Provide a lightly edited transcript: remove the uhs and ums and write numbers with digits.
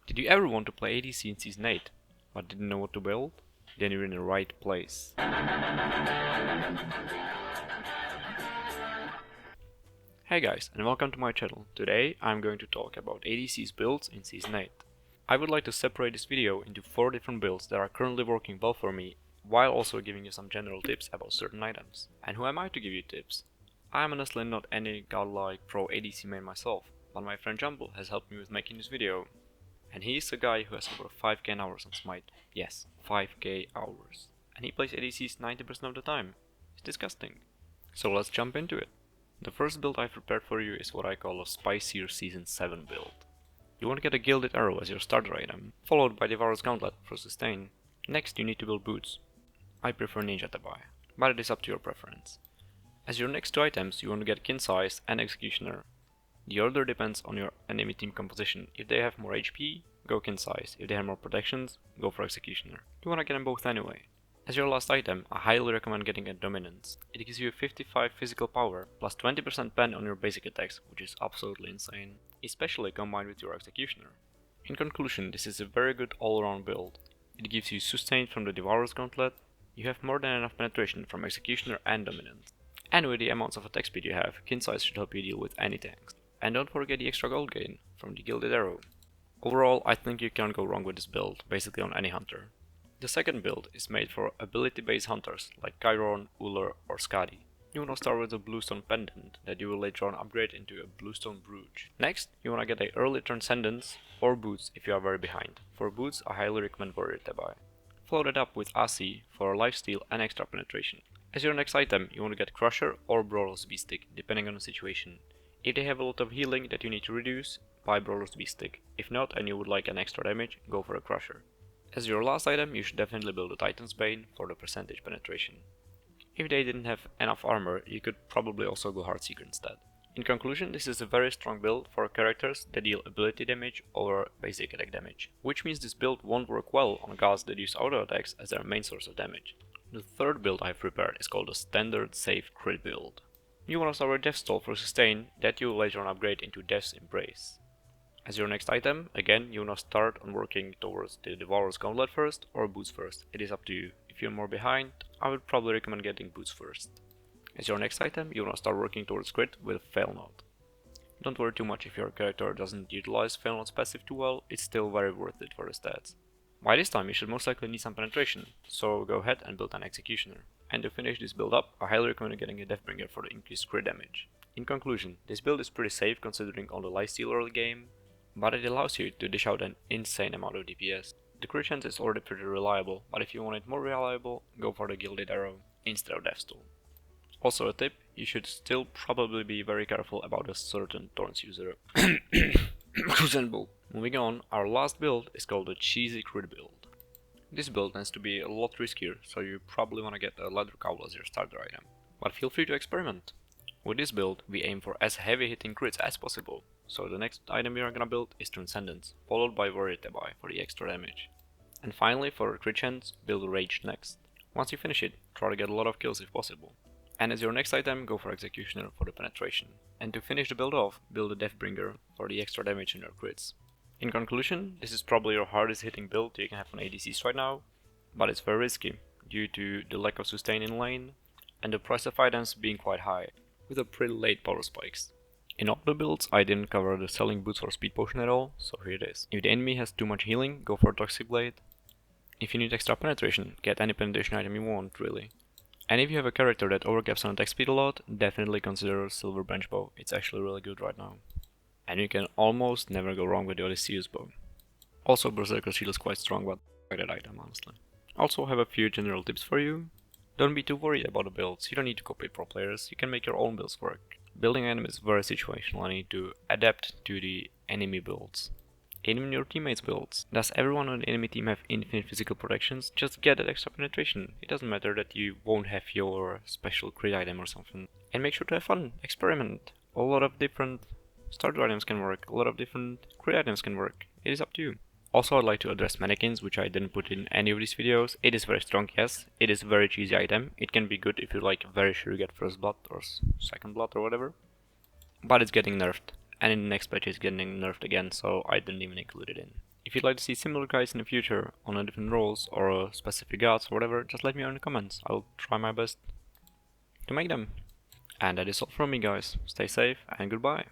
Did you ever want to play ADC in Season 8, but didn't know what to build? Then you're in the right place. Hey guys, and welcome to my channel. Today I'm going to talk about ADC's builds in Season 8. I would like to separate this video into 4 different builds that are currently working well for me, while also giving you some general tips about certain items. And who am I to give you tips? I am honestly not any godlike pro ADC main myself, but my friend Jumble has helped me with making this video. And he is a guy who has over 5k hours on Smite. Yes, 5k hours. And he plays ADCs 90% of the time. It's disgusting. So let's jump into it. The first build I've prepared for you is what I call a spicier Season 7 build. You want to get a gilded arrow as your starter item, followed by Devourer's Gauntlet for sustain. Next you need to build boots. I prefer ninja to buy, but it is up to your preference. As your next 2 items you want to get kin size and executioner. The order depends on your enemy team composition. If they have more HP, go kin size. If they have more protections, go for executioner. You wanna get them both anyway. As your last item, I highly recommend getting a dominance. It gives you 55 physical power, plus 20% pen on your basic attacks, which is absolutely insane, especially combined with your executioner. In conclusion, this is a very good all-around build. It gives you sustain from the Devourer's Gauntlet, you have more than enough penetration from executioner and dominance. And with the amounts of attack speed you have, kin size should help you deal with any tanks. And don't forget the extra gold gain from the Gilded Arrow. Overall, I think you can't go wrong with this build, basically on any hunter. The second build is made for ability-based hunters like Chiron, Uller or Skadi. You wanna start with a Bluestone Pendant that you will later on upgrade into a Bluestone Brooch. Next, you wanna get a early Transcendence or Boots if you are very behind. For Boots, I highly recommend Warrior Tebai. Follow that up with AC for lifesteal and extra penetration. As your next item, you wanna get Crusher or Brawler's Beast-Stick, depending on the situation. If they have a lot of healing that you need to reduce, buy Brawler's Beast-Stick. If not and you would like an extra damage, go for a Crusher. As your last item, you should definitely build a Titan's Bane for the percentage penetration. If they didn't have enough armor, you could probably also go Heartseeker instead. In conclusion, this is a very strong build for characters that deal ability damage over basic attack damage, which means this build won't work well on gods that use auto attacks as their main source of damage. The third build I've prepared is called a standard safe crit build. You wanna start with Death's Toll for sustain that you will later on upgrade into Death's Embrace. As your next item, again you wanna start on working towards the Devourer's Gauntlet first or Boots first. It is up to you. If you're more behind, I would probably recommend getting Boots first. As your next item, you wanna start working towards crit with Fail Not. Don't worry too much if your character doesn't utilize Fail Not's passive too well, it's still very worth it for the stats. By this time you should most likely need some penetration, so go ahead and build an executioner. And to finish this build up, I highly recommend getting a Deathbringer for the increased crit damage. In conclusion, this build is pretty safe considering all the lifesteal early game, but it allows you to dish out an insane amount of DPS. The crit chance is already pretty reliable, but if you want it more reliable, go for the Gilded Arrow instead of Death's Toll. Also a tip, you should still probably be very careful about a certain Thorns user. Moving on, our last build is called the Cheesy Crit build. This build tends to be a lot riskier, so you probably want to get a Leather Cowl as your starter item. But feel free to experiment. With this build, we aim for as heavy hitting crits as possible, so the next item we are gonna build is Transcendence, followed by Warrior Tebai for the extra damage. And finally, for crit chance, build Rage next. Once you finish it, try to get a lot of kills if possible. And as your next item, go for Executioner for the penetration. And to finish the build off, build a Deathbringer for the extra damage in your crits. In conclusion, this is probably your hardest hitting build you can have on ADCs right now, but it's very risky due to the lack of sustain in lane and the price of items being quite high, with a pretty late power spikes. In all the builds I didn't cover the selling boots or speed potion at all, so here it is. If the enemy has too much healing, go for Toxic Blade. If you need extra penetration, get any penetration item you want really. And if you have a character that overcaps on attack speed a lot, definitely consider Silver Branch Bow, it's actually really good right now. And you can almost never go wrong with the Odysseus bow. Also Berserker Shield is quite strong, but I like that item honestly. Also have a few general tips for you. Don't be too worried about the builds, you don't need to copy pro players, you can make your own builds work. Building an item is very situational and you need to adapt to the enemy builds. Even your teammates' builds. Does everyone on the enemy team have infinite physical protections? Just get that extra penetration. It doesn't matter that you won't have your special crit item or something. And make sure to have fun, experiment. A lot of different starter items can work, a lot of different crit items can work. It is up to you. Also, I'd like to address mannequins, which I didn't put in any of these videos. It is very strong, yes. It is a very cheesy item. It can be good if you're like very sure you get first blood or second blood or whatever. But it's getting nerfed. And in the next patch it's getting nerfed again, so I didn't even include it in. If you'd like to see similar guides in the future on different roles or specific gods or whatever, just let me know in the comments. I'll try my best to make them. And that is all from me, guys. Stay safe and goodbye.